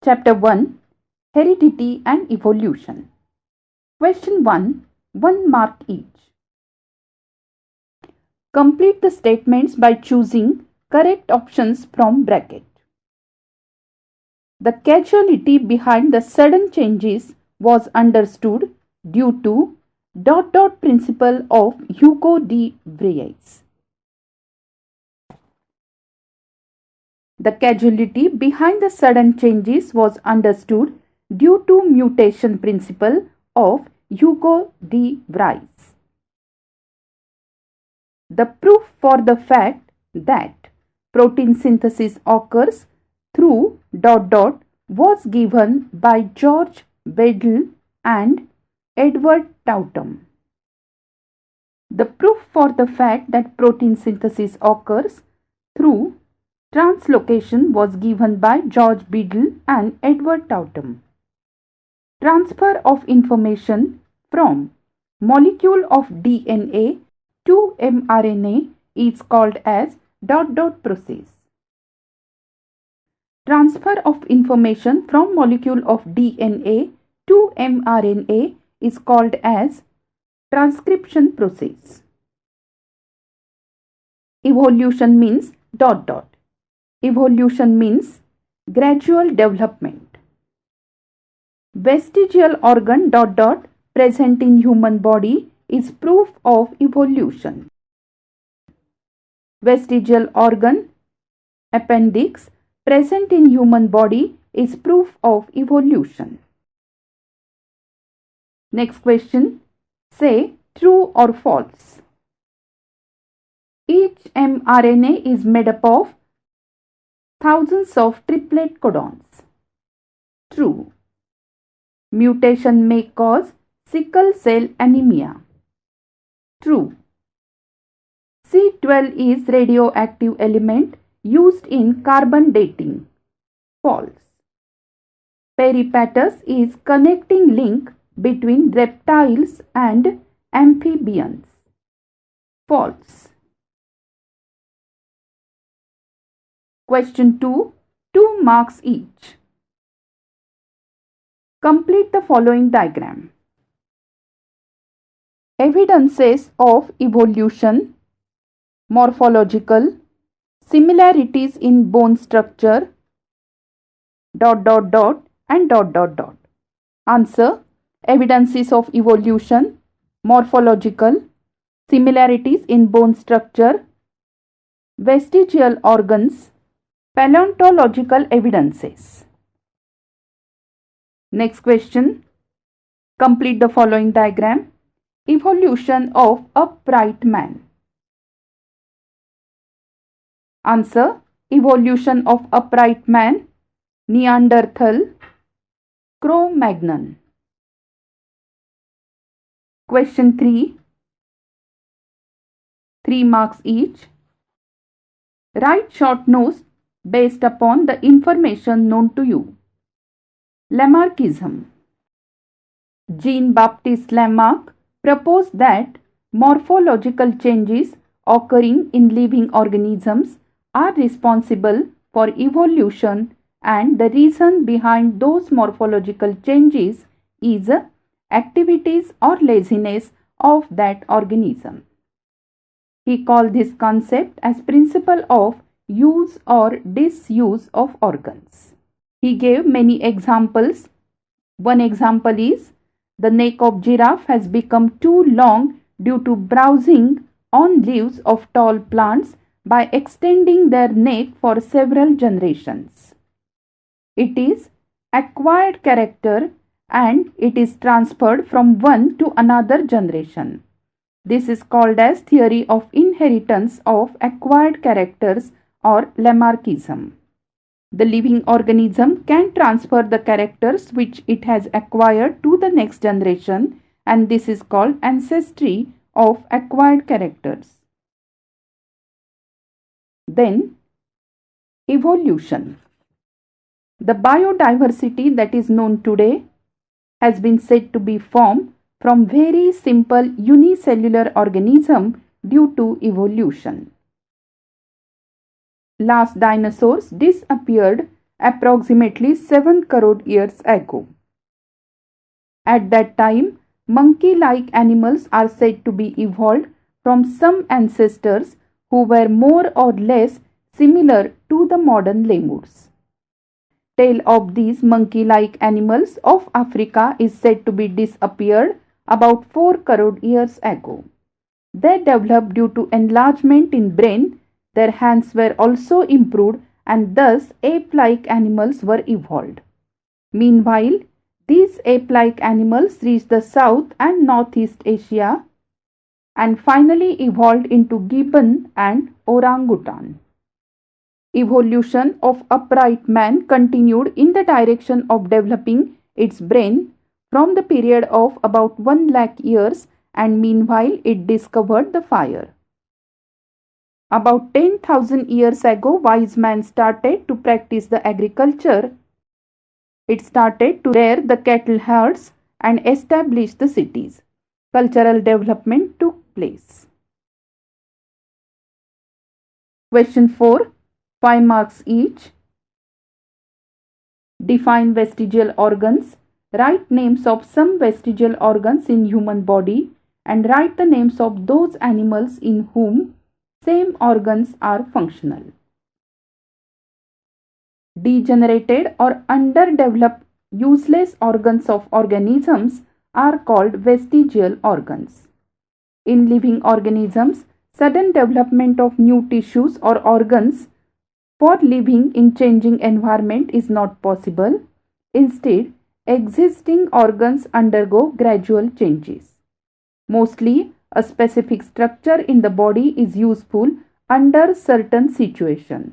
Chapter 1, Heredity and Evolution. Question 1, 1 mark each. Complete the statements by choosing correct options from bracket. The causality behind the sudden changes was understood due to ... principle of Hugo de Vries. The causality behind the sudden changes was understood due to mutation principle of Hugo de Vries. The proof for the fact that protein synthesis occurs through ... was given by George Bedel and Edward Tautum. The proof for the fact that protein synthesis occurs through translocation was given by George Bedel and Edward Tautum. Transfer of information from molecule of DNA to mRNA is called as ... process. Transfer of information from molecule of DNA to mRNA is called as transcription process. Evolution means ... Evolution means gradual development. Vestigial organ ... present in human body is proof of evolution. Vestigial organ appendix present in human body is proof of evolution. Next question. Say true or false. Each mRNA is made up of thousands of triplet codons. True. Mutation may cause sickle cell anemia. True. C12 is radioactive element used in carbon dating. False. Peripatus is connecting link between reptiles and amphibians. False. Question 2, 2 marks each. Complete the following diagram. Evidences of evolution, morphological, similarities in bone structure, ... and ... Answer. Evidences of evolution, morphological, similarities in bone structure, vestigial organs, paleontological evidences. Next question. Complete the following diagram. Evolution of upright man. Answer. Evolution of upright man, Neanderthal, Cro-Magnon. Question 3, 3 marks each. Write short notes based upon the information known to you. Lamarckism. Jean-Baptiste Lamarck proposed that morphological changes occurring in living organisms are responsible for evolution, and the reason behind those morphological changes is activities or laziness of that organism. He called this concept as principle of use or disuse of organs. He gave many examples. One example is the neck of giraffe has become too long due to browsing on leaves of tall plants by extending their neck for several generations. It is acquired character and it is transferred from one to another generation. This is called as theory of inheritance of acquired characters or Lamarckism. The living organism can transfer the characters which it has acquired to the next generation, and this is called ancestry of acquired characters. Then, evolution. The biodiversity that is known today has been said to be formed from very simple unicellular organism due to evolution. Last dinosaurs disappeared approximately 7 crore years ago. At that time, monkey-like animals are said to be evolved from some ancestors who were more or less similar to the modern lemurs. Tail of these monkey-like animals of Africa is said to be disappeared about 4 crore years ago. They developed due to enlargement in brain. Their hands were also improved and thus ape-like animals were evolved. Meanwhile, these ape-like animals reached the South and Northeast Asia and finally evolved into gibbon and orangutan. Evolution of upright man continued in the direction of developing its brain from the period of about 1 lakh years, and meanwhile it discovered the fire. About 10,000 years ago, wise man started to practice the agriculture. It started to rear the cattle herds and establish the cities. Cultural development took place. Question 4. 5 marks each. Define vestigial organs. Write names of some vestigial organs in human body and write the names of those animals in whom same organs are functional. Degenerated or underdeveloped useless organs of organisms are called vestigial organs. In living organisms, sudden development of new tissues or organs for living in changing environment is not possible. Instead, existing organs undergo gradual changes. Mostly, a specific structure in the body is useful under certain situations.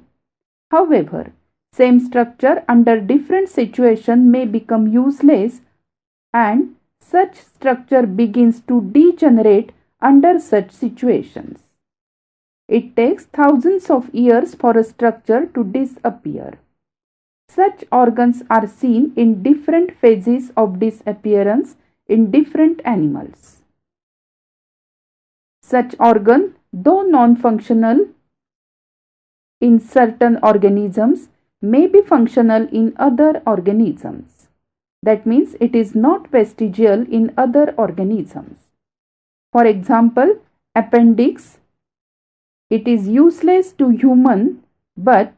However, same structure under different situations may become useless and such structure begins to degenerate under such situations. It takes thousands of years for a structure to disappear. Such organs are seen in different phases of disappearance in different animals. Such organ, though non-functional in certain organisms, may be functional in other organisms. That means it is not vestigial in other organisms. For example, appendix. It is useless to human but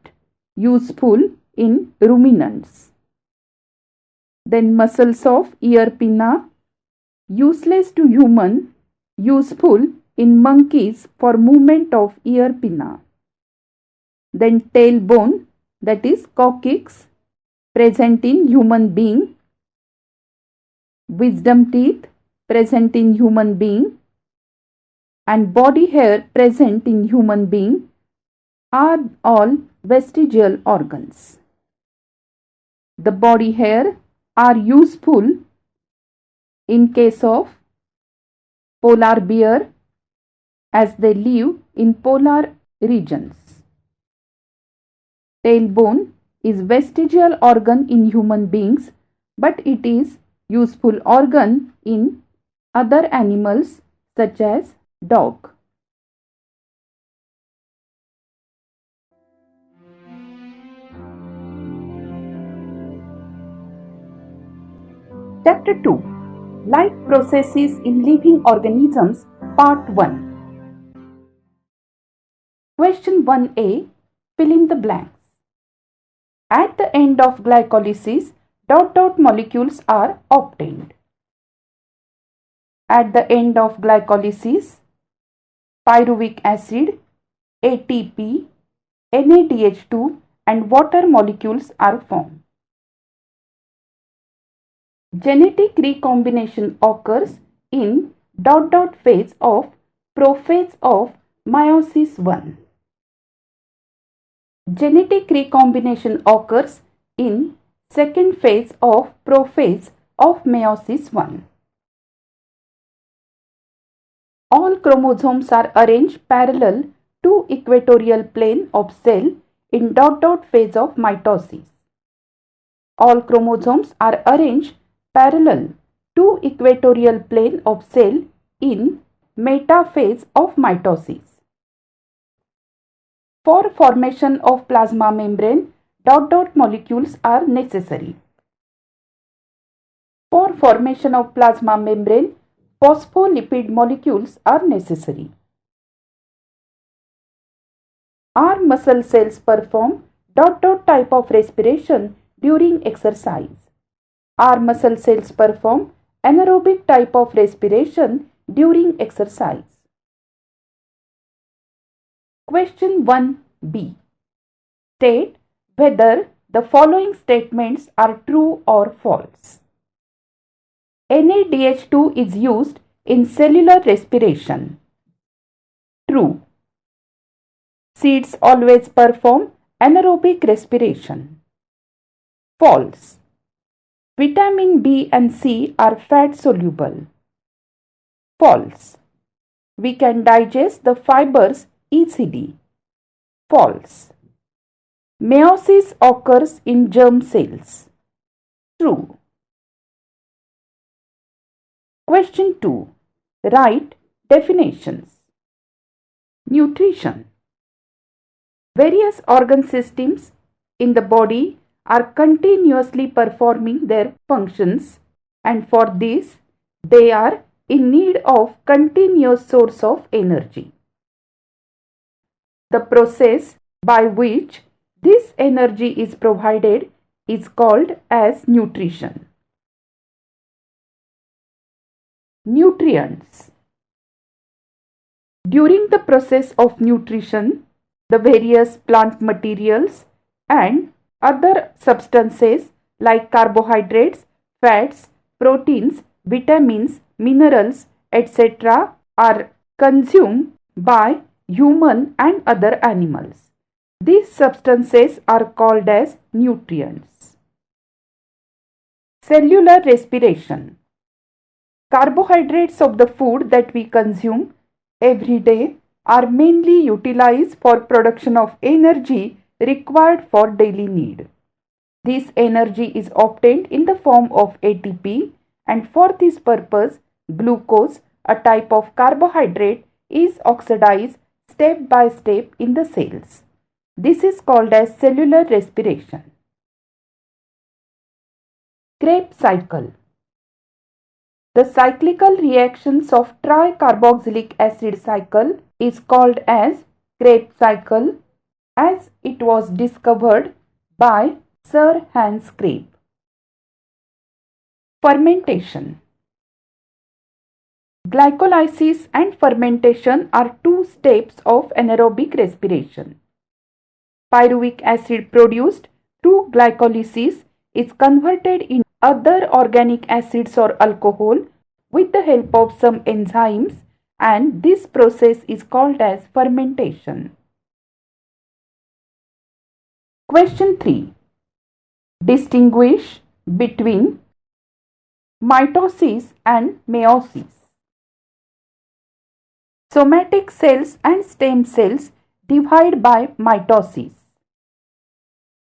useful in ruminants. Then muscles of ear pinna, useless to human, useful in monkeys for movement of ear pinna. Then tailbone, that is coccyx, present in human being. Wisdom teeth, present in human being, and body hair present in human being are all vestigial organs. The body hair are useful in case of polar bear as they live in polar regions. Tailbone is vestigial organ in human beings, but it is useful organ in other animals such as dog. Chapter 2. Life Processes in Living Organisms, Part 1. Question 1a. Fill in the blanks. At the end of glycolysis, dot molecules are obtained. At the end of glycolysis, pyruvic acid, ATP, NADH2 and water molecules are formed. Genetic recombination occurs in phase of prophase of meiosis I. Genetic recombination occurs in second phase of prophase of meiosis I. All chromosomes are arranged parallel to equatorial plane of cell in phase of mitosis. All chromosomes are arranged parallel to equatorial plane of cell in metaphase of mitosis. For formation of plasma membrane, dot dot molecules are necessary. For formation of plasma membrane, phospholipid molecules are necessary. Our muscle cells perform dot dot type of respiration during exercise. Our muscle cells perform anaerobic type of respiration during exercise. Question 1b. State whether the following statements are true or false. NADH2 is used in cellular respiration. True. Seeds always perform anaerobic respiration. False. Vitamin B and C are fat soluble. False. We can digest the fibers easily. False. Meiosis occurs in germ cells. True. Question 2. Write definitions. Nutrition. Various organ systems in the body are continuously performing their functions, and for this they are in need of continuous source of energy. The process by which this energy is provided is called as nutrition. Nutrients. During the process of nutrition, the various plant materials and other substances like carbohydrates, fats, proteins, vitamins, minerals, etc. are consumed by human and other animals. These substances are called as nutrients. Cellular respiration. Carbohydrates of the food that we consume every day are mainly utilized for production of energy required for daily need. This energy is obtained in the form of ATP, and for this purpose glucose, a type of carbohydrate, is oxidized step by step in the cells. This is called as cellular respiration. Krebs cycle. The cyclical reactions of tricarboxylic acid cycle is called as Krebs cycle, as it was discovered by Sir Hans Krebs. Fermentation. Glycolysis and fermentation are two steps of anaerobic respiration. Pyruvic acid produced through glycolysis is converted into other organic acids or alcohol with the help of some enzymes, and this process is called as fermentation. Question 3. Distinguish between mitosis and meiosis. Somatic cells and stem cells divide by mitosis.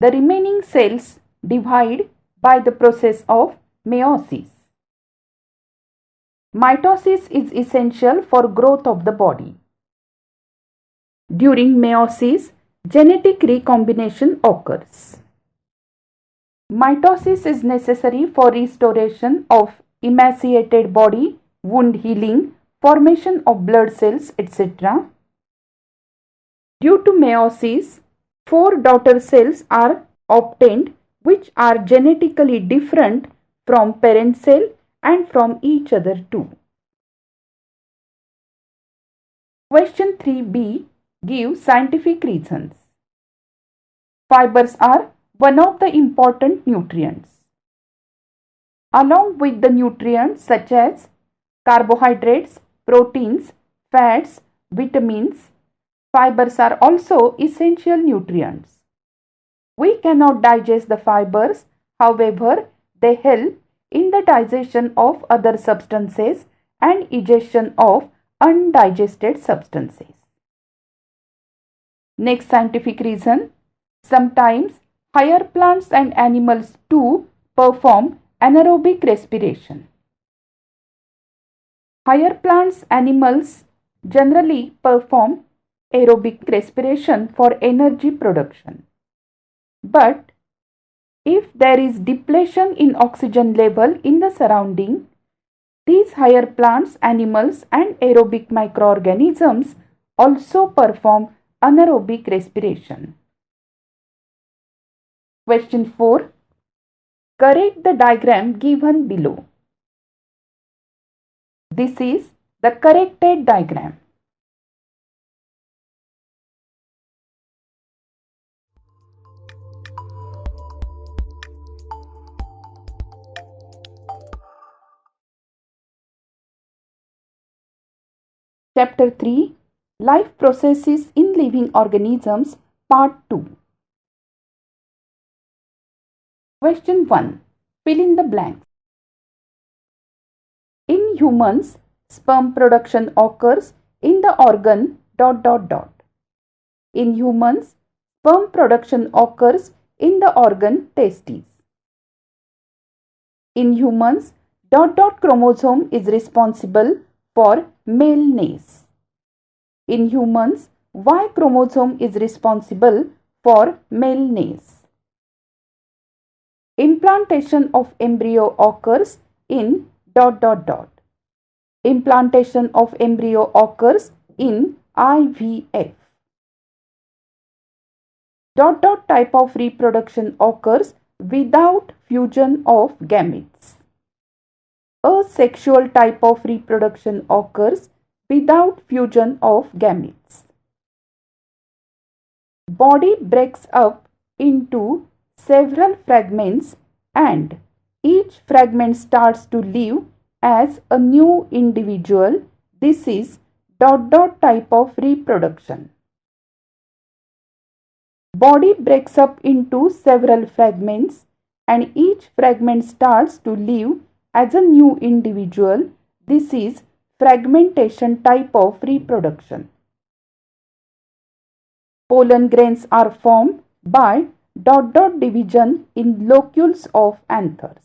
The remaining cells divide by the process of meiosis. Mitosis is essential for growth of the body. During meiosis, genetic recombination occurs. Mitosis is necessary for restoration of emaciated body, wound healing, formation of blood cells, etc. Due to meiosis, 4 daughter cells are obtained which are genetically different from parent cell and from each other too. Question 3b gives scientific reasons. Fibers are one of the important nutrients. Along with the nutrients such as carbohydrates, proteins, fats, vitamins, fibers are also essential nutrients. We cannot digest the fibers, however, they help in the digestion of other substances and digestion of undigested substances. Next scientific reason. Sometimes higher plants and animals too perform anaerobic respiration. Higher plants, animals generally perform aerobic respiration for energy production. But if there is depletion in oxygen level in the surrounding, these higher plants, animals and aerobic microorganisms also perform anaerobic respiration. Question 4. Correct the diagram given below. This is the corrected diagram. Chapter 3. Life Processes in Living Organisms, Part 2. Question 1. Fill in the blanks. In humans, sperm production occurs in the organ ... In humans, sperm production occurs in the organ testes. In humans, ... chromosome is responsible for maleness. In humans, Y chromosome is responsible for maleness. Implantation of embryo occurs in ... Implantation of embryo occurs in IVF. ... type of reproduction occurs without fusion of gametes. Asexual type of reproduction occurs without fusion of gametes. Body breaks up into several fragments and each fragment starts to live as a new individual. This is ... type of reproduction. Body breaks up into several fragments and each fragment starts to live as a new individual. This is fragmentation type of reproduction. Pollen grains are formed by ... division in locules of anthers.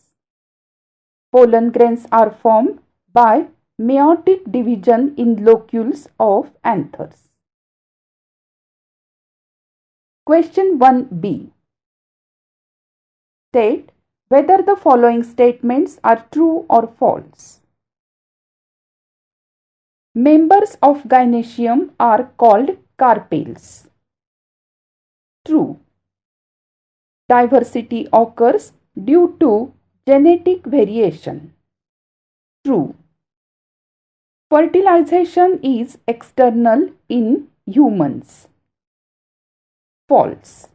Pollen grains are formed by meiotic division in locules of anthers. Question 1b. State whether the following statements are true or false. Members of gynecium are called carpels. True. Diversity occurs due to genetic variation. True. Fertilization is external in humans. False.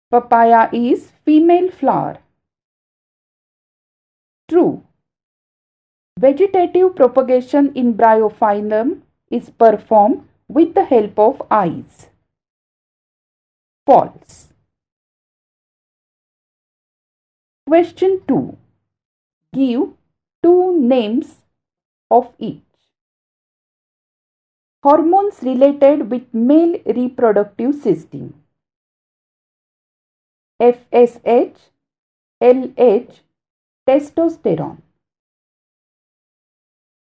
Papaya is female flower. True. Vegetative propagation in bryophyllum is performed with the help of eyes. False. Question 2. Give two names of each. Hormones related with male reproductive system. FSH, LH, testosterone.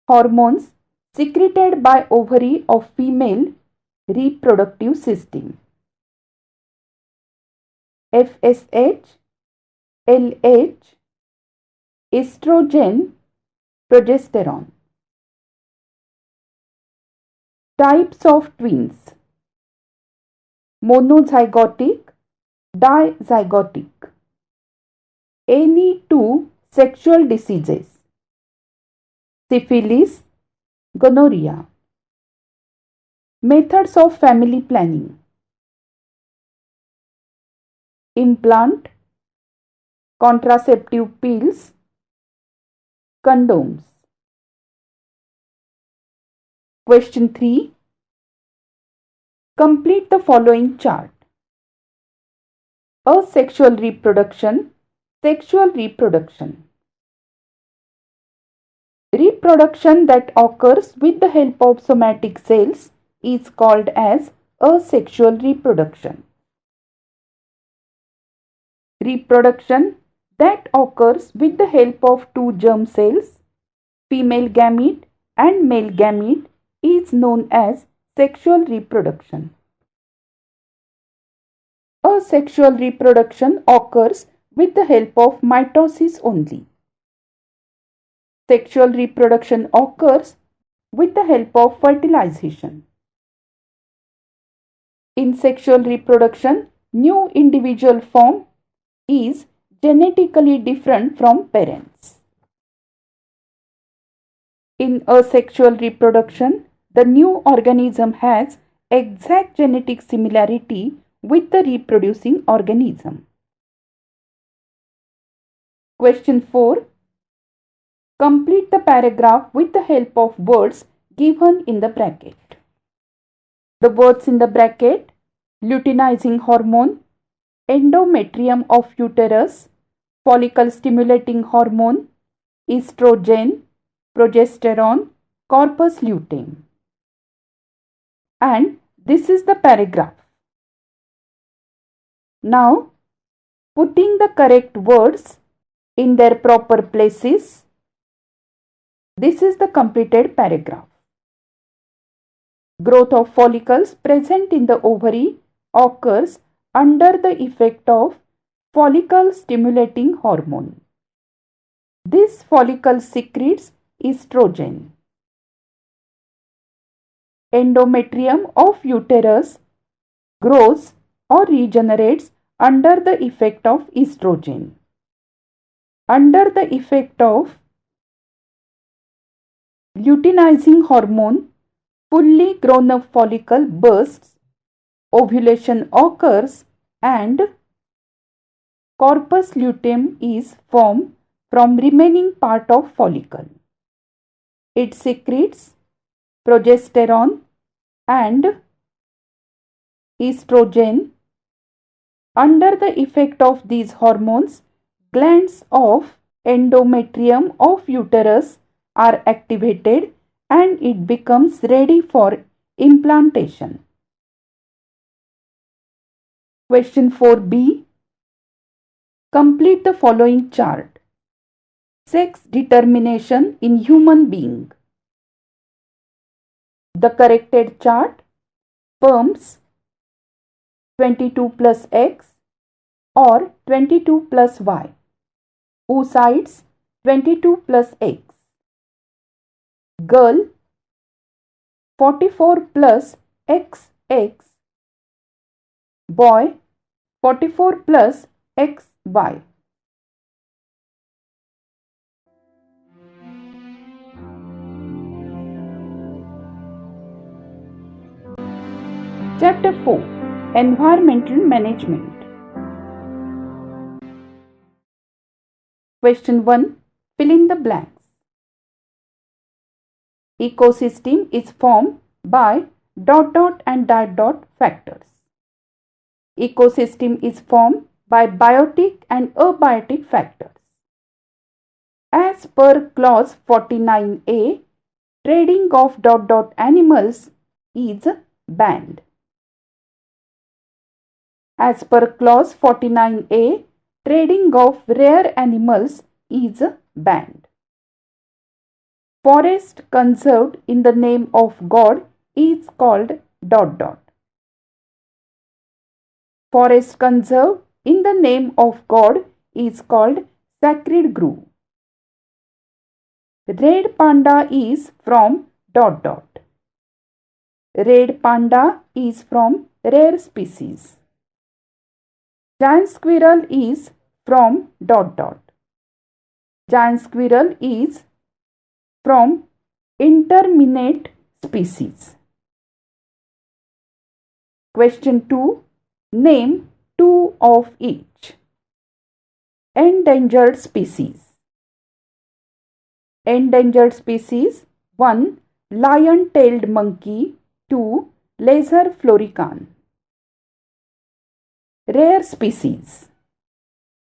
Hormones secreted by ovary of female reproductive system. FSH, LH, estrogen, progesterone. Types of twins. Monozygotic, dizygotic. Any two sexual diseases. Syphilis, gonorrhea. Methods of family planning. Implant, contraceptive pills, condoms. Question 3. Complete the following chart. Asexual reproduction, sexual reproduction. Reproduction that occurs with the help of somatic cells is called as asexual reproduction. Reproduction that occurs with the help of two germ cells, female gamete and male gamete, is known as sexual reproduction. asexual reproduction occurs with the help of mitosis only. Sexual reproduction occurs with the help of fertilization. In sexual reproduction, new individual form is genetically different from parents. In asexual reproduction, the new organism has exact genetic similarity with the reproducing organism. Question 4. Complete the paragraph with the help of words given in the bracket. The words in the bracket: luteinizing hormone, endometrium of uterus, follicle stimulating hormone, estrogen, progesterone, corpus luteum. And this is the paragraph. Now, putting the correct words in their proper places, this is the completed paragraph. Growth of follicles present in the ovary occurs under the effect of follicle stimulating hormone. This follicle secretes estrogen. Endometrium of uterus grows or regenerates under the effect of estrogen. Under the effect of luteinizing hormone, fully grown up follicle bursts, ovulation occurs, and corpus luteum is formed from remaining part of follicle. It secretes progesterone and estrogen. Under the effect of these hormones, glands of endometrium of uterus are activated and it becomes ready for implantation. Question 4b. Complete the following chart. Sex determination in human being. The corrected chart: sperms 22 plus X or 22 plus Y. Oocytes 22 plus X. Girl 44 plus XX. Boy 44 plus XY. Chapter 4: Environmental Management. Question 1. Fill in the blanks. Ecosystem is formed by ... and ... factors. Ecosystem is formed by biotic and abiotic factors. As per clause 49A, trading of ... animals is banned. As per clause 49A, trading of rare animals is banned. Forest conserved in the name of God is called ... Forest conserved in the name of God is called sacred grove. Red panda is from ... Red panda is from rare species. Giant squirrel is from ... Giant squirrel is from interminate species. Question 2. Name two of each. Endangered species. Endangered species: 1. Lion-tailed monkey. 2. Lesser florican. Rare species.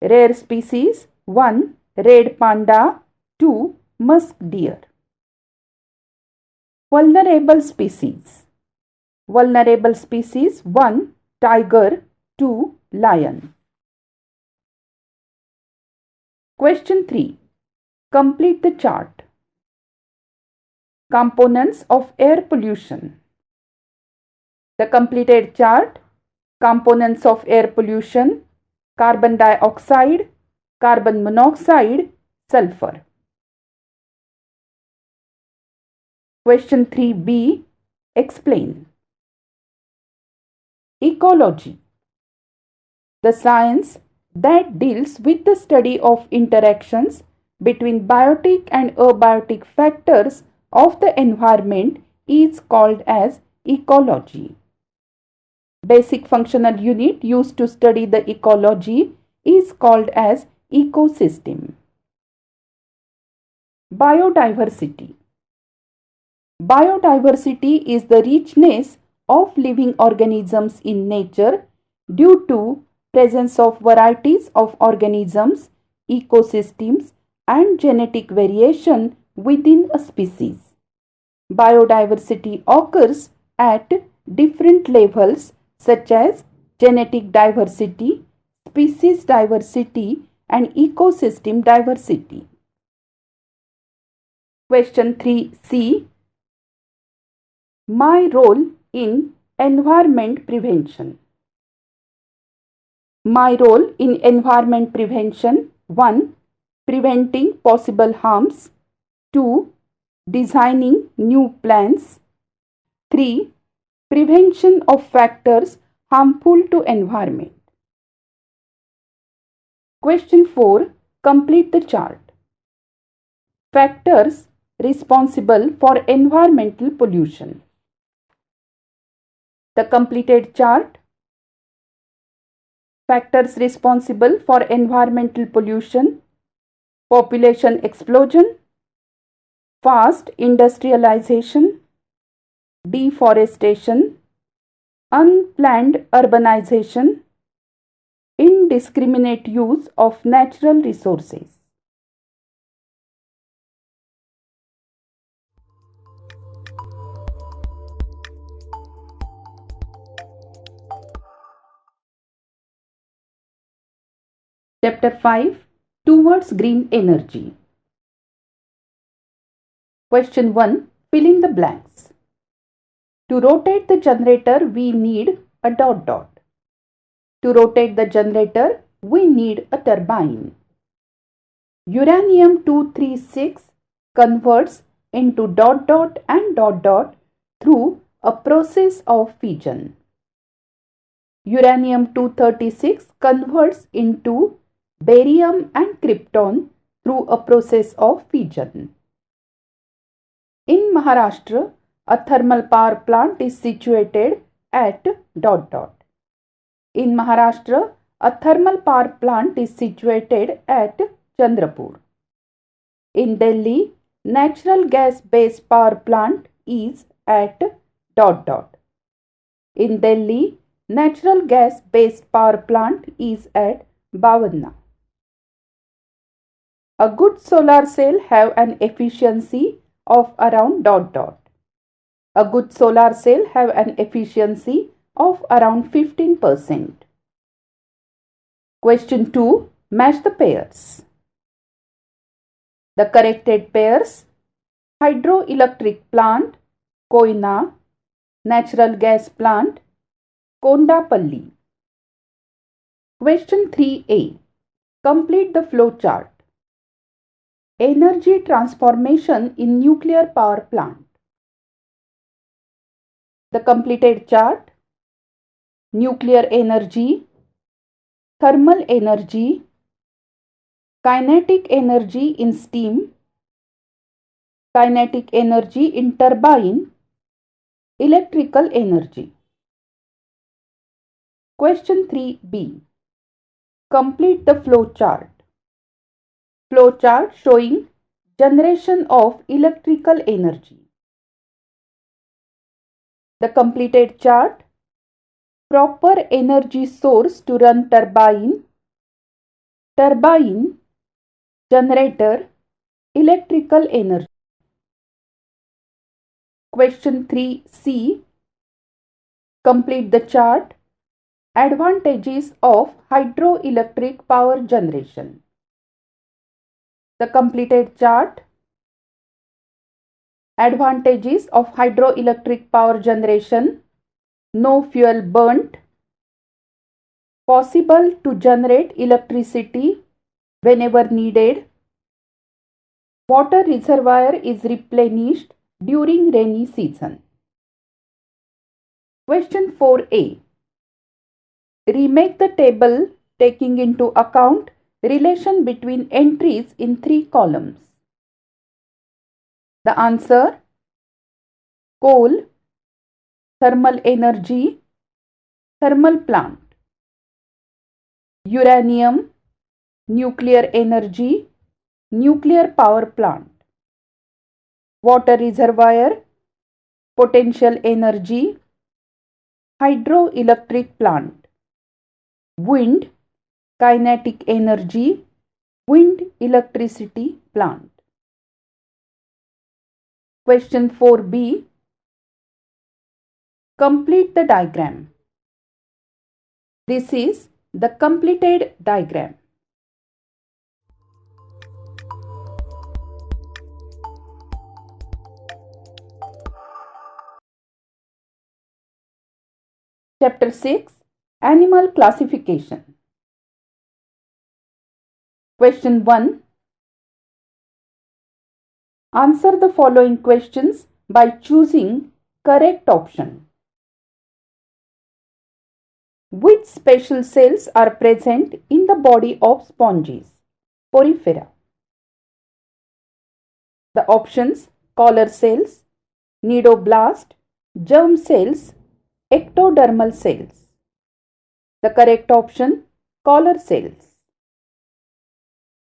Rare species: 1. Red panda. 2. Musk deer. Vulnerable species. Vulnerable species: 1. Tiger. 2. Lion. Question 3. Complete the chart. Components of air pollution. The completed chart: Components of air pollution: carbon dioxide, carbon monoxide, sulfur. Question 3b. Explain. Ecology: the science that deals with the study of interactions between biotic and abiotic factors of the environment is called as ecology. Basic functional unit used to study the ecology is called as ecosystem. Biodiversity. Biodiversity is the richness of living organisms in nature due to presence of varieties of organisms, ecosystems, and genetic variation within a species. Biodiversity occurs at different levels such as genetic diversity, species diversity, and ecosystem diversity. Question 3c. My role in environment prevention. My role in environment prevention: 1. Preventing possible harms. 2. Designing new plans. 3. Prevention of factors harmful to environment. Question 4. Complete the chart. Factors responsible for environmental pollution. The completed chart. Factors responsible for environmental pollution: population explosion, fast industrialization, deforestation, unplanned urbanization, indiscriminate use of natural resources. Chapter 5. Towards green energy. Question 1. Fill in the blanks. To rotate the generator, we need a ... To rotate the generator, we need a turbine. Uranium-236 converts into ... and ... through a process of fission. Uranium-236 converts into barium and krypton through a process of fission. In Maharashtra, a thermal power plant is situated at ... In Maharashtra, a thermal power plant is situated at Chandrapur. In Delhi, natural gas based power plant is at ... In Delhi, natural gas based power plant is at Bawanna. A good solar cell have an efficiency of around ... A good solar cell have an efficiency of around 15%. Question 2. Match the pairs. The corrected pairs: hydroelectric plant, Koyna; natural gas plant, Kondapalli. Question 3a. Complete the flow chart. Energy transformation in nuclear power plant. The completed chart: nuclear energy, thermal energy, kinetic energy in steam, kinetic energy in turbine, electrical energy. Question 3b. Complete the flow chart. Flow chart showing generation of electrical energy. The completed chart: proper energy source to run turbine, turbine, generator, electrical energy. Question 3c. Complete the chart. Advantages of hydroelectric power generation. The completed chart: advantages of hydroelectric power generation: no fuel burnt, possible to generate electricity whenever needed. Water reservoir is replenished during rainy season. Question 4a. Remake the table taking into account relation between entries in 3 columns. The answer: coal, thermal energy, thermal plant; uranium, nuclear energy, nuclear power plant; water reservoir, potential energy, hydroelectric plant; wind, kinetic energy, wind electricity plant. Question 4b. Complete the diagram. This is the completed diagram. Chapter 6. Animal classification. Question 1. Answer the following questions by choosing correct option. Which special cells are present in the body of sponges? Porifera. The options: collar cells, nidoblast, germ cells, ectodermal cells. The correct option: collar cells.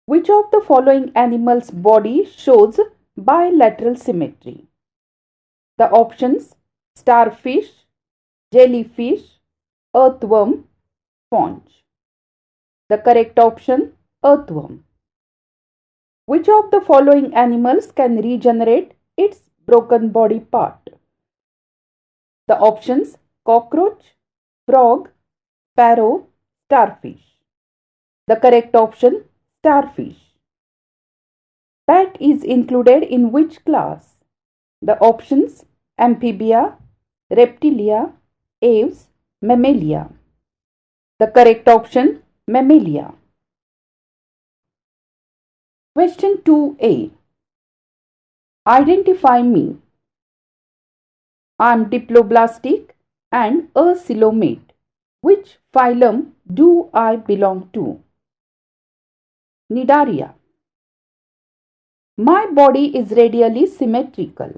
Which of the following animal's body shows bilateral symmetry? The options: starfish, jellyfish, earthworm, sponge. The correct option: earthworm. Which of the following animals can regenerate its broken body part? The options: cockroach, frog, sparrow, starfish. The correct option: starfish. Bat is included in which class? The options: amphibia, reptilia, aves, mammalia. The correct option: mammalia. Question 2a. Identify me. I am diploblastic and a coelomate. Which phylum do I belong to? Cnidaria. My body is radially symmetrical.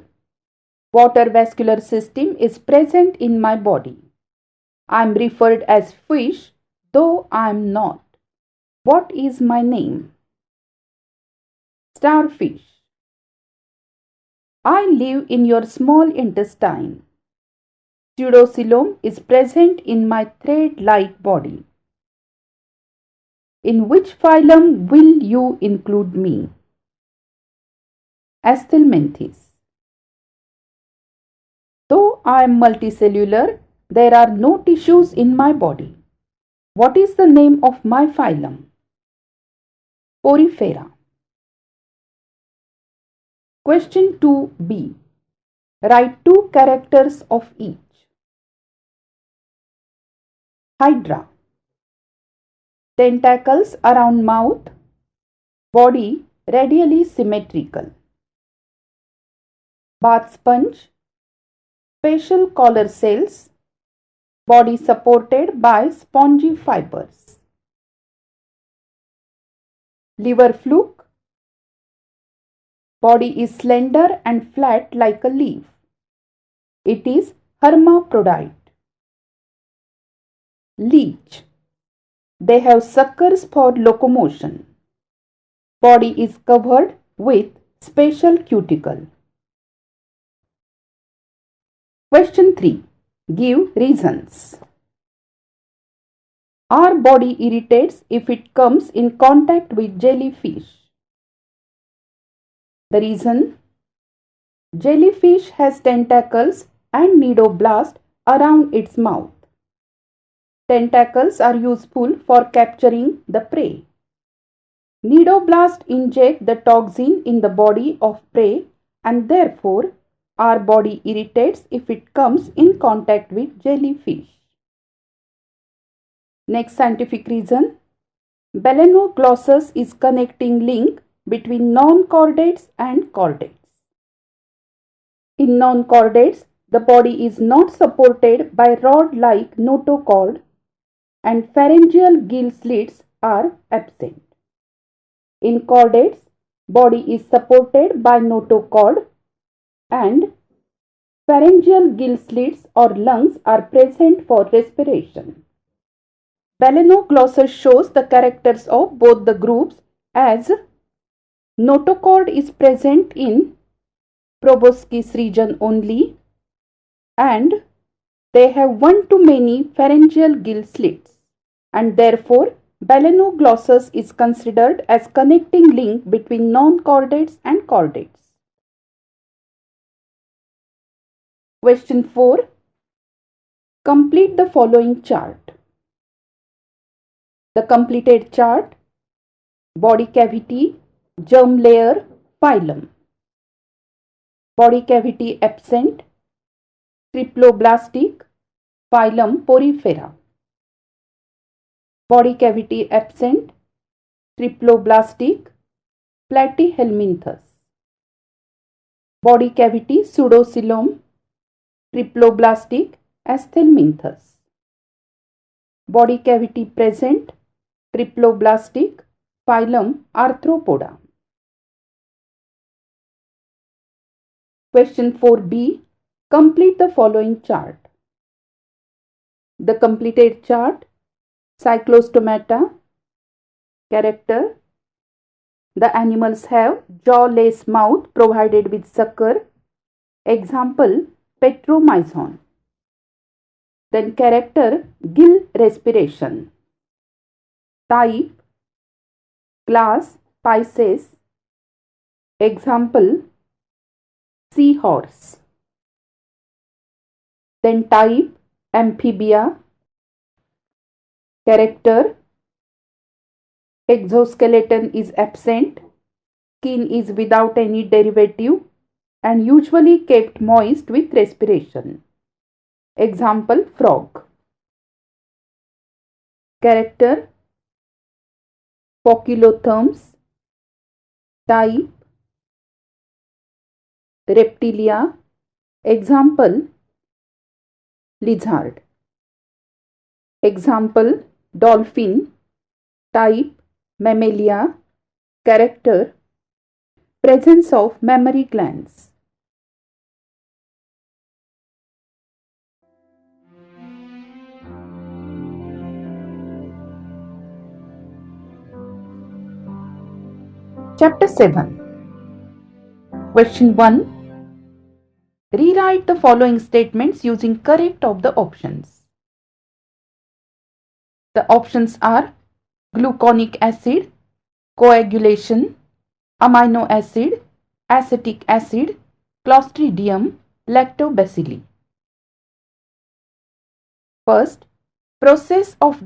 Water vascular system is present in my body. I am referred as fish, though I am not. What is my name? Starfish. I live in your small intestine. Pseudocoelom is present in my thread-like body. In which phylum will you include me? Asthelminthes. Though I am multicellular, there are no tissues in my body. What is the name of my phylum? Porifera. Question 2b. Write 2 characters of each. Hydra. Tentacles around mouth. Body radially symmetrical. Bath sponge. Special collar cells. Body supported by spongy fibers. Liver fluke. Body is slender and flat like a leaf. It is hermaphrodite. Leech. They have suckers for locomotion. Body is covered with special cuticle. Question 3. Give reasons. Our body irritates if it comes in contact with jellyfish. The reason: jellyfish has tentacles and nidoblast around its mouth. Tentacles are useful for capturing the prey. Nidoblast inject the toxin in the body of prey and therefore our body irritates if it comes in contact with jellyfish. Next scientific reason. Balanoglossus is connecting link between non-chordates and chordates. In non-chordates, the body is not supported by rod-like notochord and pharyngeal gill slits are absent. In chordates, body is supported by notochord and pharyngeal gill slits or lungs are present for respiration. Balanoglossus shows the characters of both the groups as notochord is present in proboscis region only and they have one-to-many pharyngeal gill slits and therefore Balanoglossus is considered as connecting link between non-chordates and chordates. Question 4. Complete the following chart. The completed chart: body cavity, germ layer, phylum. Body cavity absent, triploblastic, phylum Porifera. Body cavity absent, triploblastic, Platyhelminthes. Body cavity pseudocoelom, triploblastic, Asthelminthes. Body cavity present, triploblastic, phylum Arthropoda. Question 4b. Complete the following chart. The completed chart: Cyclostomata. Character: the animals have jaw-less mouth provided with sucker. Example: Petromyzon. Then character: gill respiration. Type: glass Pisces. Example: seahorse. Then type: amphibia. Character: exoskeleton is absent, skin is without any derivative and usually kept moist with respiration. Example: frog. Character: poikilotherms. Type: reptilia. Example: lizard. Example: dolphin. Type: mammalia. Character: presence of mammary glands. Chapter 7. Question 1. Rewrite the following statements using correct of the options. The options are gluconic acid, coagulation, amino acid, acetic acid, Clostridium, lactobacilli. First, process of ...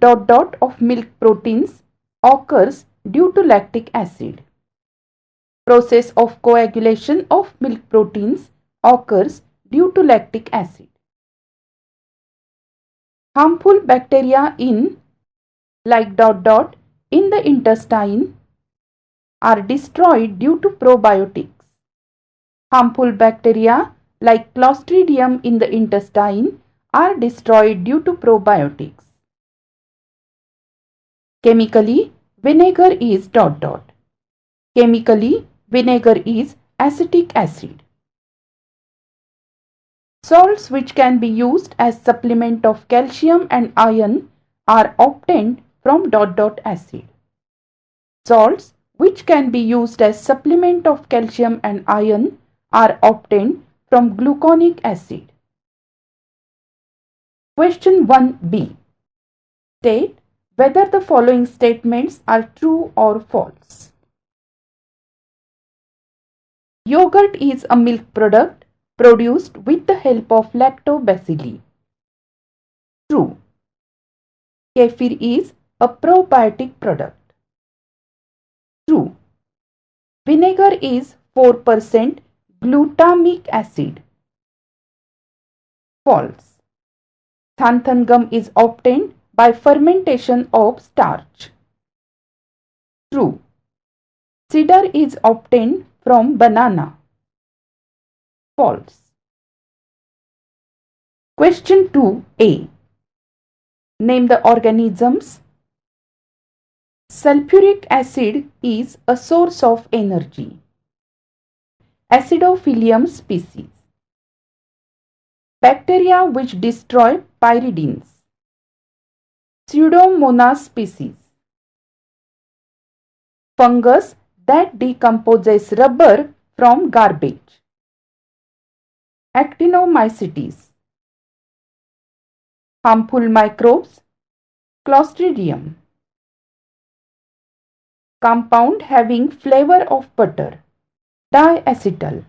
of milk proteins occurs due to lactic acid. Process of coagulation of milk proteins occurs due to lactic acid. Harmful bacteria in ... in the intestine are destroyed due to probiotics. Harmful bacteria like Clostridium in the intestine are destroyed due to probiotics. Chemically, vinegar is ... Chemically, vinegar is acetic acid. Salts which can be used as supplement of calcium and iron are obtained from ... acid. Salts which can be used as supplement of calcium and iron are obtained from gluconic acid. Question 1b. State whether the following statements are true or false. Yogurt is a milk product produced with the help of lactobacilli. True. Kefir is a probiotic product. True. Vinegar is 4% glutamic acid. False. Xanthan gum is obtained by fermentation of starch. True. Cider is obtained from banana. False. Question 2a. Name the organisms. Sulfuric acid is a source of energy. Acidophilium species. Bacteria which destroy pyridines. Pseudomonas species. Fungus that decomposes rubber from garbage. Actinomycetes. Harmful microbes. Clostridium. Compound having flavor of butter. Diacetyl.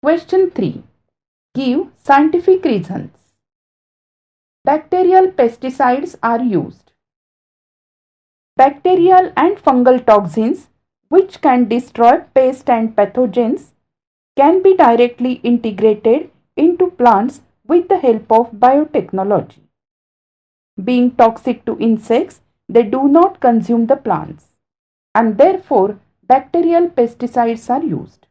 Question 3. Give scientific reasons. Bacterial pesticides are used. Bacterial and fungal toxins which can destroy pests and pathogens can be directly integrated into plants with the help of biotechnology. Being toxic to insects, they do not consume the plants, and therefore bacterial pesticides are used.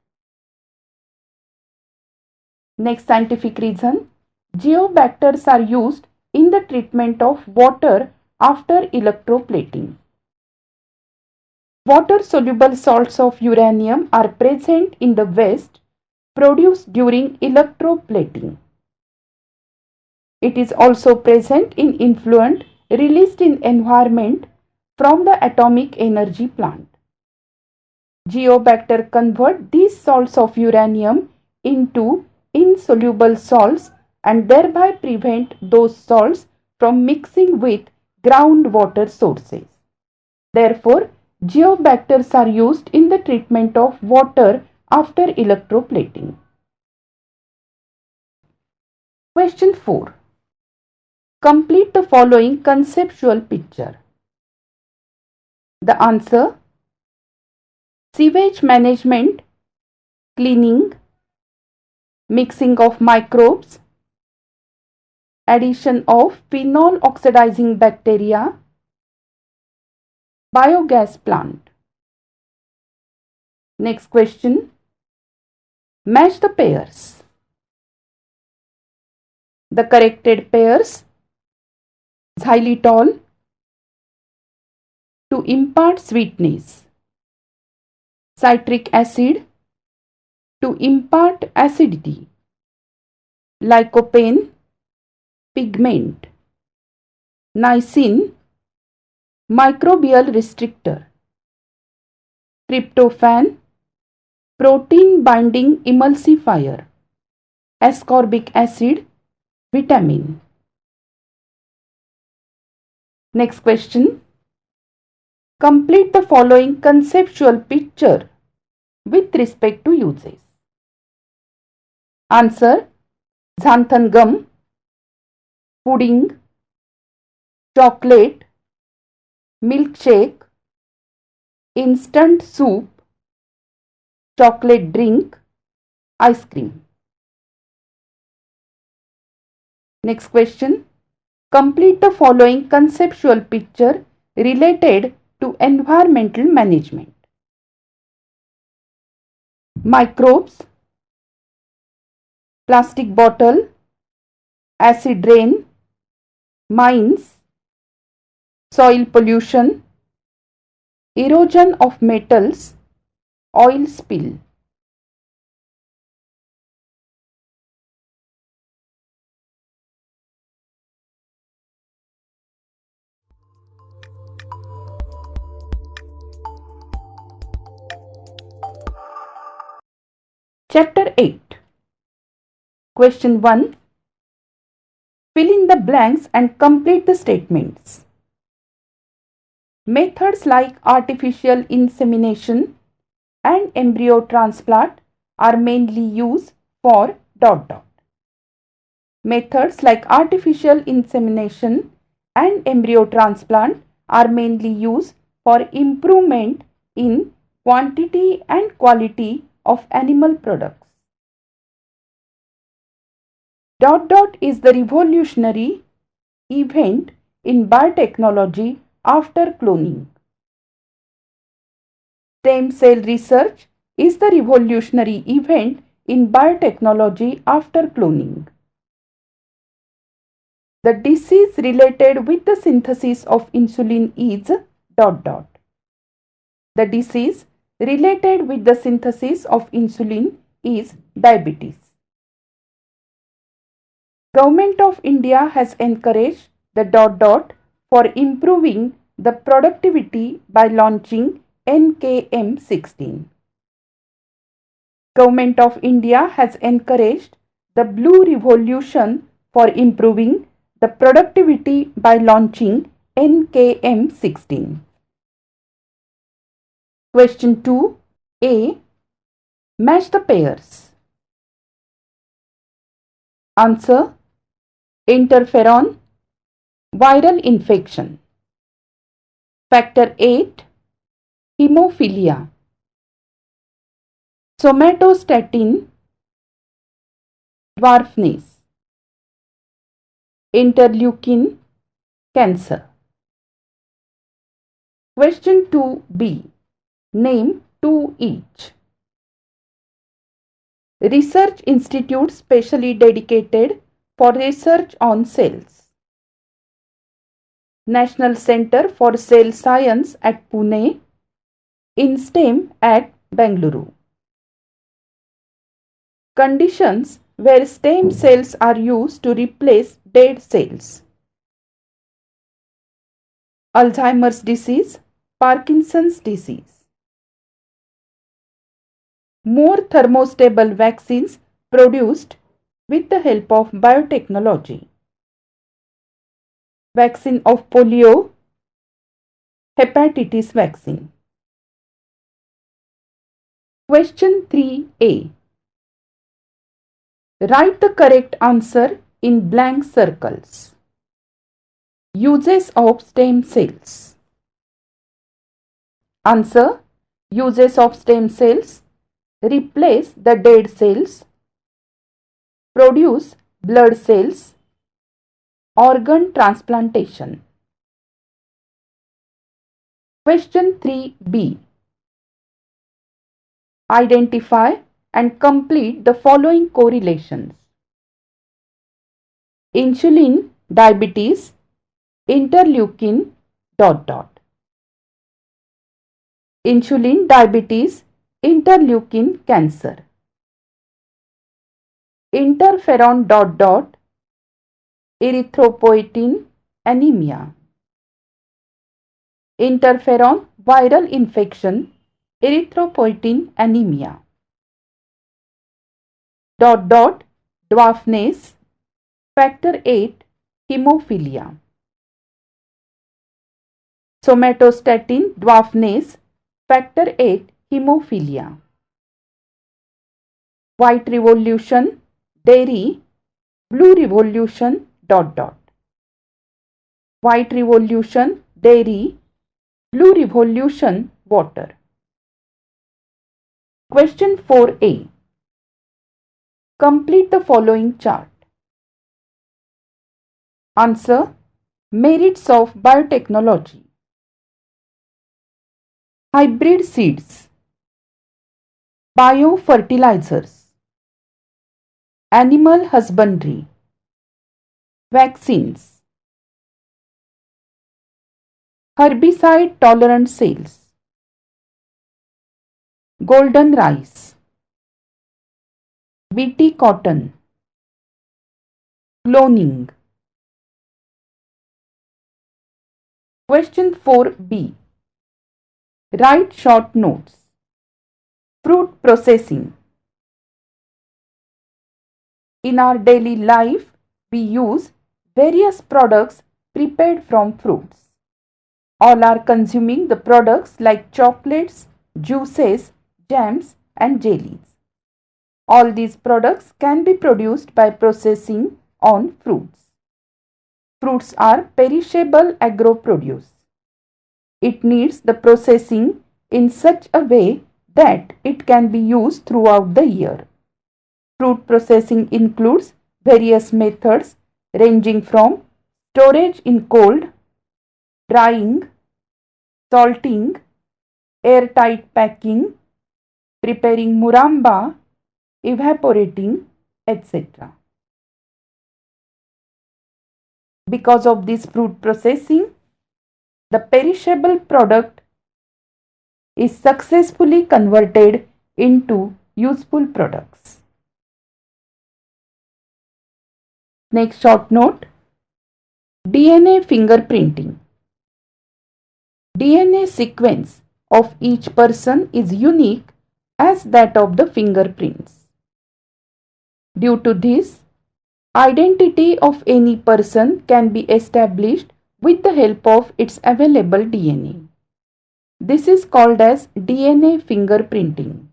Next scientific reason, geobacters are used in the treatment of water after electroplating. Water-soluble salts of uranium are present in the waste produced during electroplating. It is also present in effluent released in environment from the atomic energy plant. Geobacter convert these salts of uranium into insoluble salts and thereby prevent those salts from mixing with groundwater sources. Therefore, geobacters are used in the treatment of water after electroplating. Question 4. Complete the following conceptual picture. The answer: sewage management, cleaning, mixing of microbes, addition of phenol oxidizing bacteria, biogas plant. Next question. Match the pairs. The corrected pairs: xylitol to impart sweetness, citric acid to impart acidity, lycopene pigment, niacin microbial restrictor, tryptophan protein binding emulsifier, ascorbic acid vitamin. Next question. Complete the following conceptual picture with respect to uses. Answer: xanthan gum, pudding, chocolate, milkshake, instant soup, chocolate drink, ice cream. Next question. Complete the following conceptual picture related to environmental management. Microbes, plastic bottle, acid rain, mines, soil pollution, erosion of metals, oil spill. Chapter 8. Question 1. Fill in the blanks and complete the statements. Methods like artificial insemination and embryo transplant are mainly used for ... Methods like artificial insemination and embryo transplant are mainly used for improvement in quantity and quality of animal products. Dot dot is the revolutionary event in biotechnology after cloning. Stem cell research is the revolutionary event in biotechnology after cloning. The disease related with the synthesis of insulin is dot dot. The disease related with the synthesis of insulin is diabetes. Government of India has encouraged the dot dot for improving the productivity by launching NKM 16. Government of India has encouraged the blue revolution for improving the productivity by launching NKM 16. Question 2a. Match the pairs. Answer: interferon, viral infection. Factor 8, hemophilia. Somatostatin, dwarfness. Interleukin, cancer. Question 2b. Name two each. Research institute specially dedicated for research on cells. National Center for Cell Science at Pune, INSTEM at Bengaluru. Conditions where stem cells are used to replace dead cells. Alzheimer's disease, Parkinson's disease. More thermostable vaccines produced with the help of biotechnology. Vaccine of polio, hepatitis vaccine. Question 3a. Write the correct answer in blank circles. Uses of stem cells. Answer: uses of stem cells: replace the dead cells, produce blood cells, organ transplantation. Question 3b. Identify and complete the following correlations. Insulin, diabetes, interleukin, dot dot. Insulin, diabetes, interleukin, cancer. Interferon, dot dot, erythropoietin, anemia. Interferon, viral infection, erythropoietin anemia. Dot dot, dwarfness, factor 8, hemophilia. Somatostatin, dwarfness, factor 8, hemophilia. White revolution, dairy, blue revolution, dot dot. White revolution, dairy, blue revolution, water. Question 4a. Complete the following chart. Answer: merits of biotechnology. Hybrid seeds, biofertilizers, animal husbandry, vaccines, herbicide tolerant cells, golden rice, BT cotton, cloning. Question 4b. Write short notes. Fruit processing. In our daily life, we use various products prepared from fruits. All are consuming the products like chocolates, juices, jams, and jellies. All these products can be produced by processing on fruits. Fruits are perishable agro-produce. It needs the processing in such a way that it can be used throughout the year. Fruit processing includes various methods ranging from storage in cold, drying, salting, airtight packing, preparing muramba, evaporating, etc. Because of this fruit processing, the perishable product is successfully converted into useful products. Next short note, DNA fingerprinting. DNA sequence of each person is unique as that of the fingerprints. Due to this, identity of any person can be established with the help of its available DNA. This is called as DNA fingerprinting.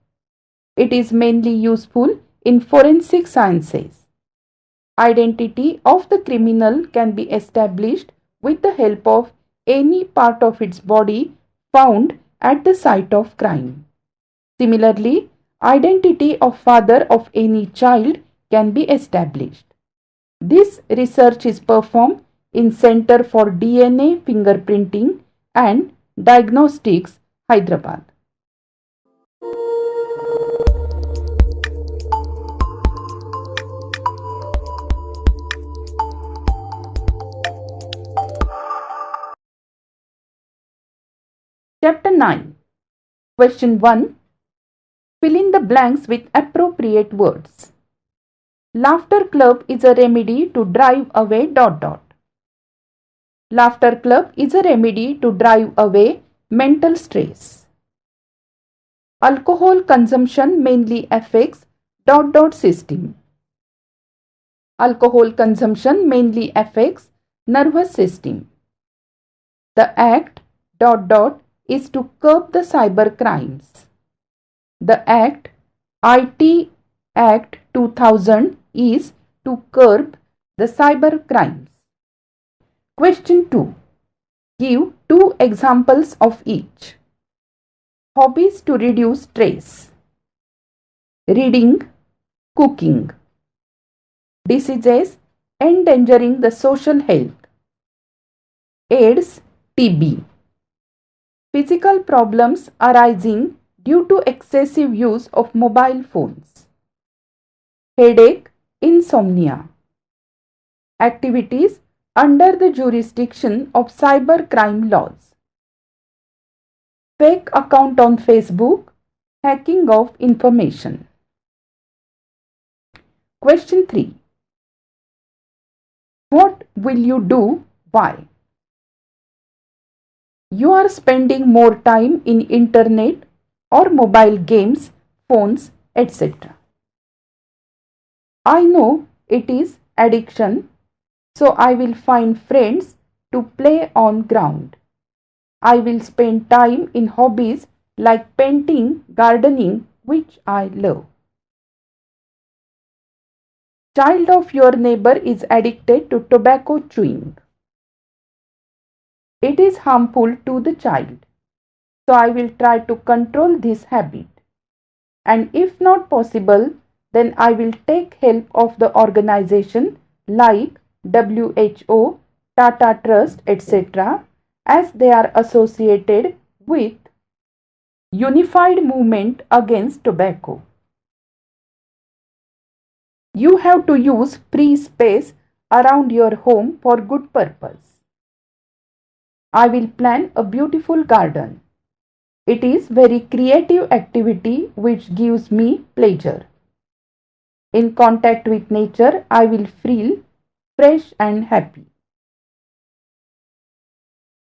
It is mainly useful in forensic sciences. Identity of the criminal can be established with the help of any part of its body found at the site of crime. Similarly, identity of father of any child can be established. This research is performed in Center for DNA Fingerprinting and Diagnostics, Hyderabad. Chapter 9. Question 1. Fill in the blanks with appropriate words. Laughter club is a remedy to drive away ... Laughter club is a remedy to drive away mental stress. Alcohol consumption mainly affects ... system. Alcohol consumption mainly affects nervous system. The act ... is to curb the cyber crimes. The act IT Act 2000 is to curb the cyber crimes. Question 2. Give 2 examples of each. Hobbies to reduce stress. Reading, cooking. Diseases endangering the social health. AIDS, TB. Physical problems arising due to excessive use of mobile phones. Headache, insomnia. Activities under the jurisdiction of cyber crime laws. Fake account on Facebook, hacking of information. Question 3. What will you do? Why? You are spending more time in internet or mobile games, phones, etc. I know it is addiction, so I will find friends to play on ground. I will spend time in hobbies like painting, gardening, which I love. Child of your neighbor is addicted to tobacco chewing. It is harmful to the child, so I will try to control this habit. And if not possible, then I will take help of the organization like WHO, Tata Trust, etc., as they are associated with Unified Movement Against Tobacco. You have to use free space around your home for good purpose. I will plan a beautiful garden. It is very creative activity which gives me pleasure. In contact with nature, I will feel fresh and happy.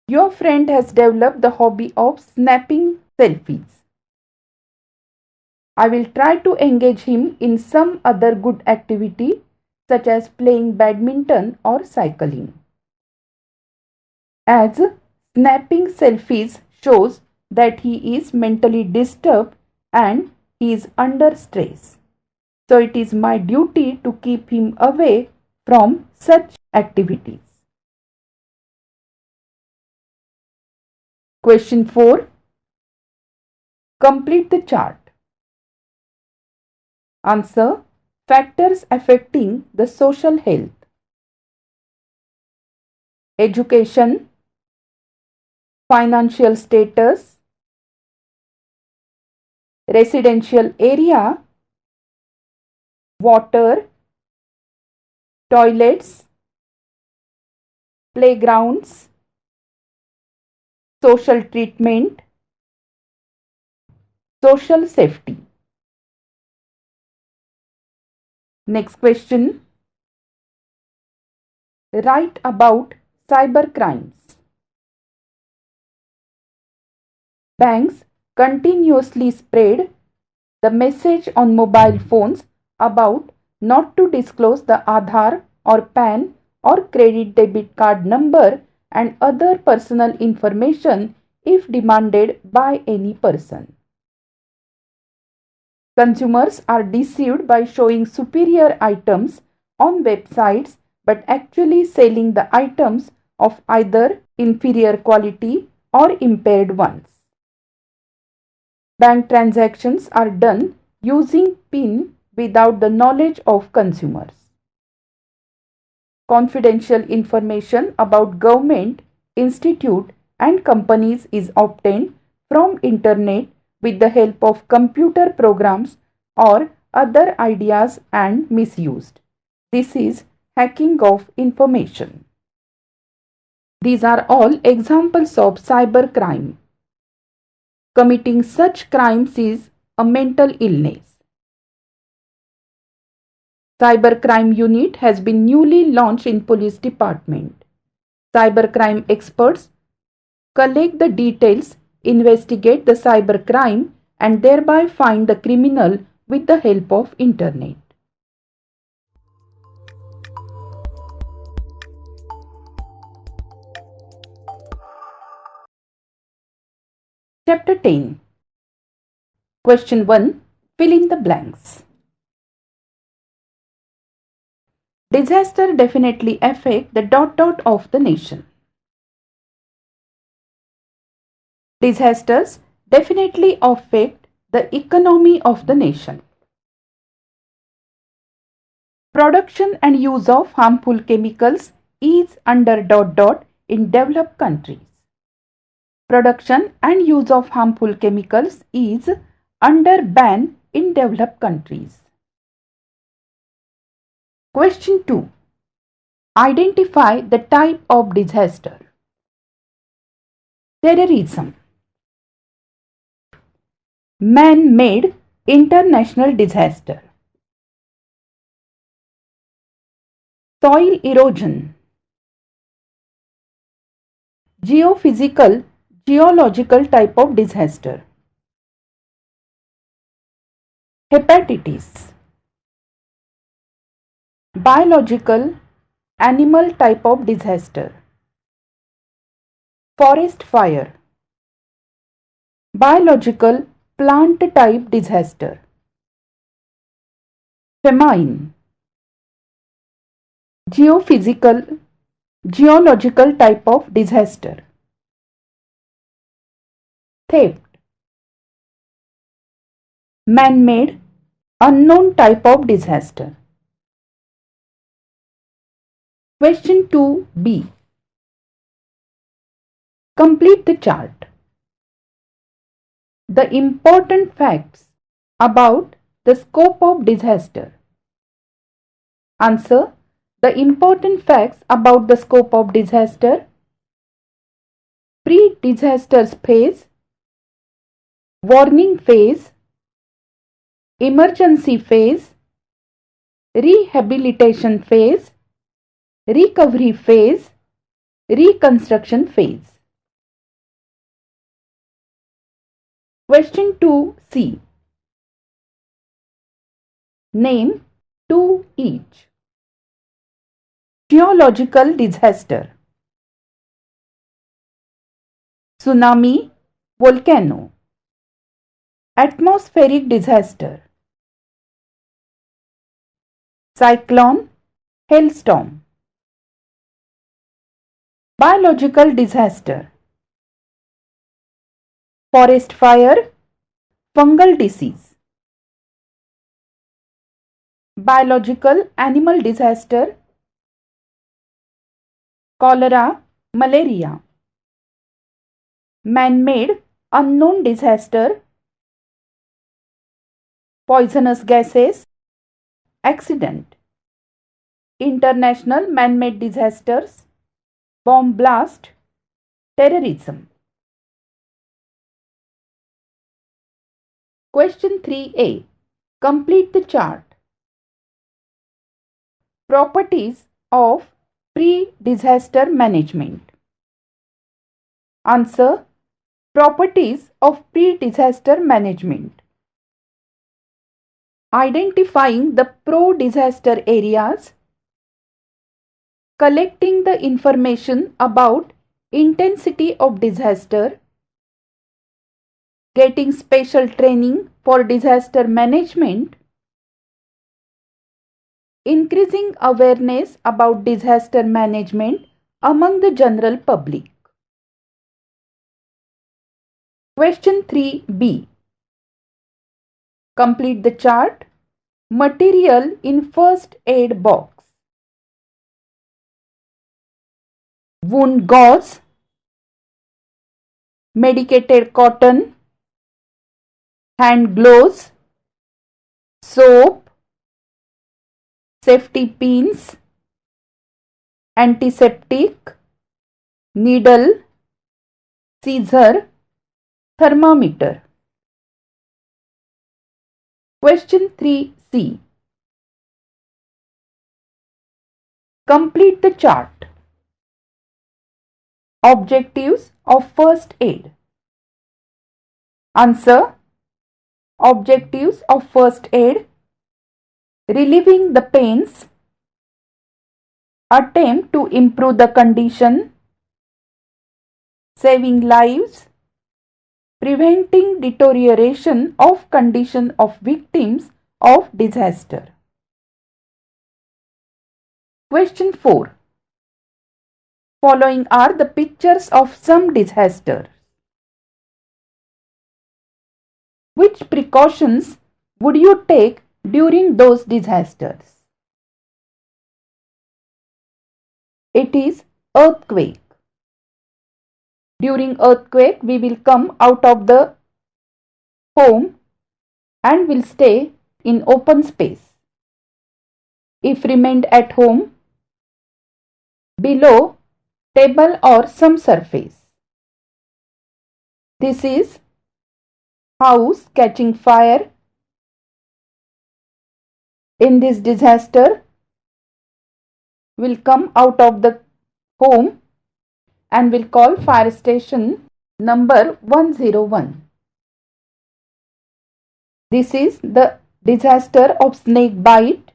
Your friend has developed the hobby of snapping selfies. I will try to engage him in some other good activity such as playing badminton or cycling. As snapping selfies shows that he is mentally disturbed and he is under stress. So it is my duty to keep him away from such activities. Question 4. Complete the chart. Answer. Factors affecting the social health: education, financial status, residential area, water, toilets, playgrounds, social treatment, social safety. Next question. Write about cyber crimes. Banks continuously spread the message on mobile phones about not to disclose the Aadhaar or PAN or credit debit card number and other personal information if demanded by any person. Consumers are deceived by showing superior items on websites but actually selling the items of either inferior quality or impaired ones. Bank transactions are done using PIN without the knowledge of consumers. Confidential information about government, institute and companies is obtained from internet with the help of computer programs or other ideas and misused. This is hacking of information. These are all examples of cybercrime. Committing such crimes is a mental illness. Cybercrime unit has been newly launched in police department. Cybercrime experts collect the details, investigate the cybercrime and thereby find the criminal with the help of internet. Chapter 10. Question 1. Fill in the blanks. Disaster definitely affect the ... of the nation. Disasters definitely affect the economy of the nation. Production and use of harmful chemicals is under ... in developed countries. Production and use of harmful chemicals is under ban in developed countries. Question 2. Identify the type of disaster. Terrorism. Man-made international disaster. Soil erosion. Geophysical, geological type of disaster. Hepatitis. Biological, animal type of disaster. Forest fire. Biological, plant type disaster. Famine. Geophysical, geological type of disaster. Theft. Man-made, unknown type of disaster. Question 2b. Complete the chart. The important facts about the scope of disaster. Answer. The important facts about the scope of disaster: pre-disaster phase, warning phase, emergency phase, rehabilitation phase, recovery phase, reconstruction phase. Question 2c. Name 2 each. Geological disaster: tsunami, volcano. Atmospheric disaster: cyclone, hailstorm. Biological disaster: forest fire, fungal disease. biological animal disaster, cholera, malaria, man-made unknown disaster, poisonous gases, accident, international man-made disasters, bomb blast, terrorism. Question 3a. Complete the chart. Properties of pre-disaster management. Answer. Properties of pre-disaster management. Identifying the pro-disaster areas, collecting the information about intensity of disaster, getting special training for disaster management, increasing awareness about disaster management among the general public. Question 3b. Complete the chart. Material in first aid box. Wound gauze, medicated cotton, hand gloves, soap, safety pins, antiseptic, needle, scissor, thermometer. Question 3c. Complete the chart. Objectives of first aid. Answer. Objectives of first aid: relieving the pains, attempt to improve the condition, saving lives, preventing deterioration of condition of victims of disaster. Question 4. Following are the pictures of some disasters. Which precautions would you take during those disasters? It is earthquake. During earthquake, we will come out of the home and will stay in open space. If remained at home, below table or some surface. This is house catching fire. In this disaster, will come out of the home and will call fire station number 101. This is the disaster of snake bite.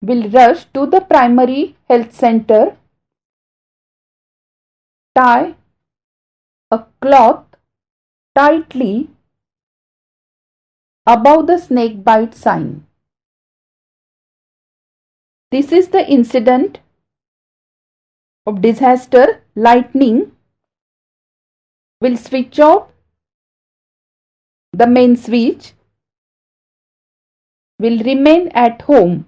Will rush to the primary health center. Tie a cloth tightly above the snake bite sign. This is the incident of disaster. Lightning will switch off the main switch, will remain at home.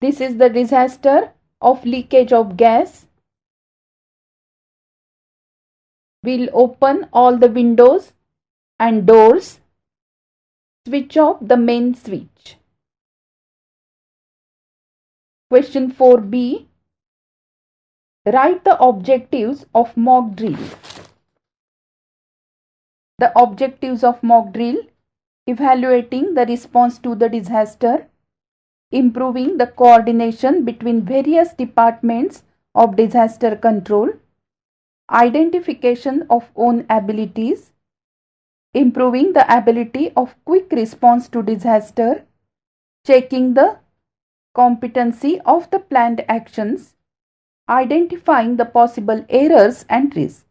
This is the disaster of leakage of gas. Will open all the windows and doors, switch off the main switch. Question 4b. Write the objectives of mock drill. The objectives of mock drill: evaluating the response to the disaster, improving the coordination between various departments of disaster control, identification of own abilities, improving the ability of quick response to disaster, checking the competency of the planned actions, identifying the possible errors and risks.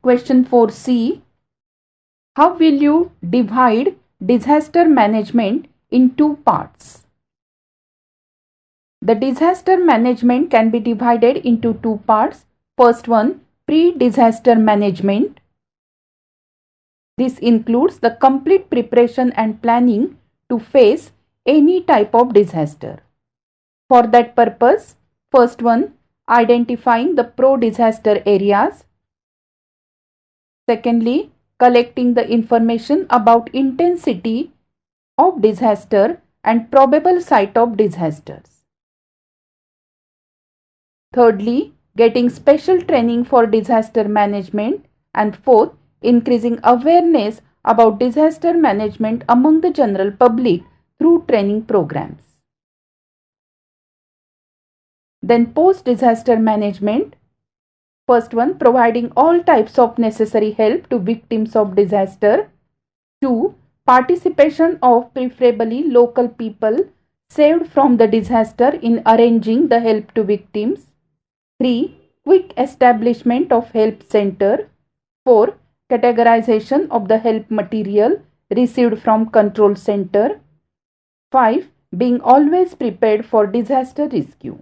Question 4c. How will you divide disaster management in two parts? The disaster management can be divided into two parts. First one, pre-disaster management. This includes the complete preparation and planning to face any type of disaster. For that purpose, first one, identifying the pro-disaster areas. Secondly, collecting the information about intensity of disaster and probable site of disasters. Thirdly, getting special training for disaster management. And fourth, increasing awareness about disaster management among the general public through training programs. Then post-disaster management. First one, providing all types of necessary help to victims of disaster. 2. Participation of preferably local people saved from the disaster in arranging the help to victims. 3. Quick establishment of help center. 4. Categorization of the help material received from control center. 5. Being always prepared for disaster rescue.